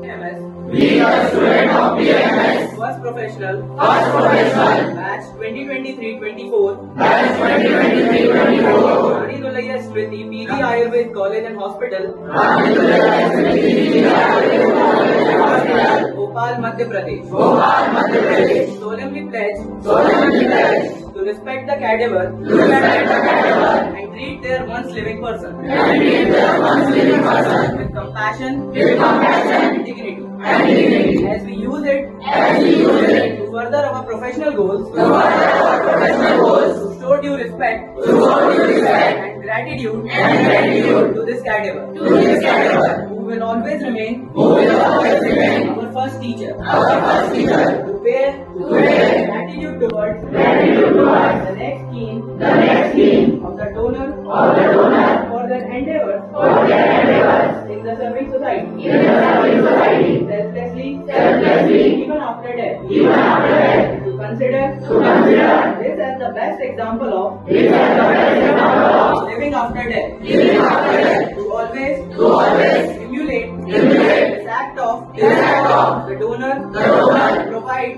BMS. We are student of BMS. First professional. First professional. Batch 2023-24. Batch 2023-24. Rani Dulaiya Smriti PG Ayurved College and Hospital. Rani Dulaiya Smriti PG Ayurved College and Hospital. Bhopal, Madhya Pradesh. Bhopal, Madhya Pradesh. Solemnly pledge. Solemnly pledge. To respect the cadaver. To respect the cadaver. And treat their once living person. And treat their once living person. With compassion. With compassion. And dignity. And dignity. As we use it. As we use it. To further our professional goals. To further our professional goals. To show due respect. To show due respect. And gratitude. And gratitude. To this cadaver. To this cadaver. Who will always remain. Who will always remain. Our first teacher. Our first teacher. To pay. Gratitude towards. Gratitude towards. The next scheme. The next scheme. Of the donor. Of the donor. For their endeavors. For their endeavors. In the serving society. In the serving society. Selflessly. Selflessly. Even after death. Even after death. To consider. To consider. This as the best example of. This as the best example of. Living after death. Living after death. To always. To always. Emulate. Emulate. This act of. This act of. The donor. The donor. Provide.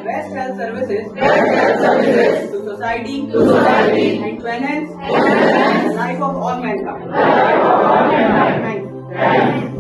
Best health services. Best health services. To society. To society. And to enhance. And to enhance. The life of all mankind. The life of all mankind. Thank you. Thank you.